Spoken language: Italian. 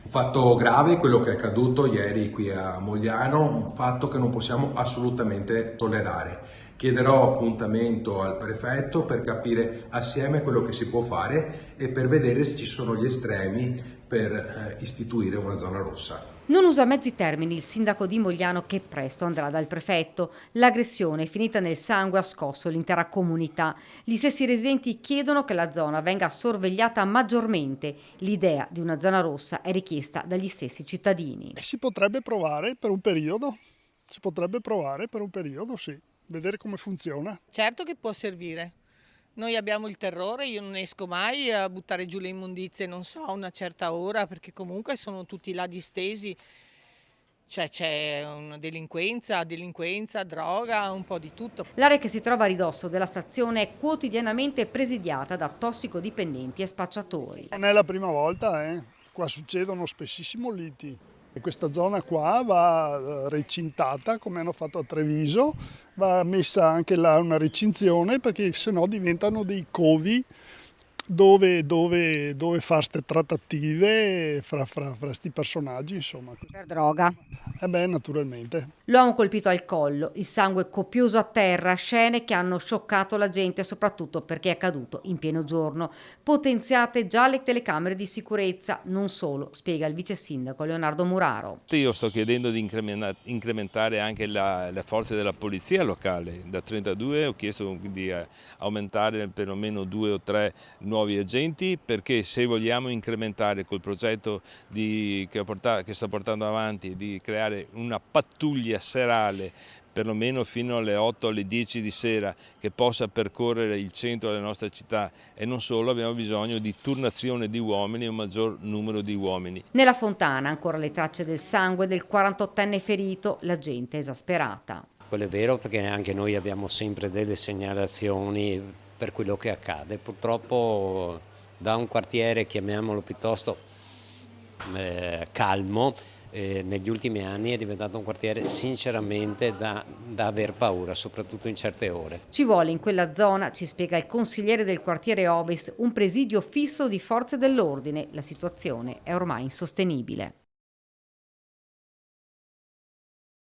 Un fatto grave quello che è accaduto ieri qui a Mogliano, un fatto che non possiamo assolutamente tollerare. Chiederò appuntamento al prefetto per capire assieme quello che si può fare e per vedere se ci sono gli estremi per istituire una zona rossa. Non usa mezzi termini il sindaco di Mogliano, che presto andrà dal prefetto. L'aggressione finita nel sangue ha scosso l'intera comunità. Gli stessi residenti chiedono che la zona venga sorvegliata maggiormente. L'idea di una zona rossa è richiesta dagli stessi cittadini. Si potrebbe provare per un periodo, sì, vedere come funziona. Certo che può servire. Noi abbiamo il terrore, io non esco mai a buttare giù le immondizie, non so, a una certa ora, perché comunque sono tutti là distesi. Cioè c'è una delinquenza, droga, un po' di tutto. L'area che si trova a ridosso della stazione è quotidianamente presidiata da tossicodipendenti e spacciatori. Non è la prima volta, qua succedono spessissimo liti. E questa zona qua va recintata, come hanno fatto a Treviso, va messa anche là una recinzione perché sennò diventano dei covi dove fare queste trattative fra sti personaggi, insomma. Per droga. Naturalmente. L'uomo colpito al collo, il sangue copioso a terra, scene che hanno scioccato la gente soprattutto perché è accaduto in pieno giorno. Potenziate già le telecamere di sicurezza, non solo, spiega il vice sindaco Leonardo Muraro. Io sto chiedendo di incrementare anche le forze della polizia locale, da 32 ho chiesto di aumentare perlomeno 2 o 3 nuovi agenti, perché se vogliamo incrementare col progetto che sto portando avanti di creare una pattuglia serale perlomeno fino alle 8 alle 10 di sera, che possa percorrere il centro della nostra città, e non solo, abbiamo bisogno di turnazione di uomini e un maggior numero di uomini. Nella fontana ancora le tracce del sangue del 48enne ferito, la gente esasperata. Quello è vero, perché anche noi abbiamo sempre delle segnalazioni per quello che accade. Purtroppo da un quartiere, chiamiamolo piuttosto calmo, negli ultimi anni è diventato un quartiere sinceramente da aver paura, soprattutto in certe ore. Ci vuole in quella zona, ci spiega il consigliere del quartiere Ovest, un presidio fisso di forze dell'ordine. La situazione è ormai insostenibile.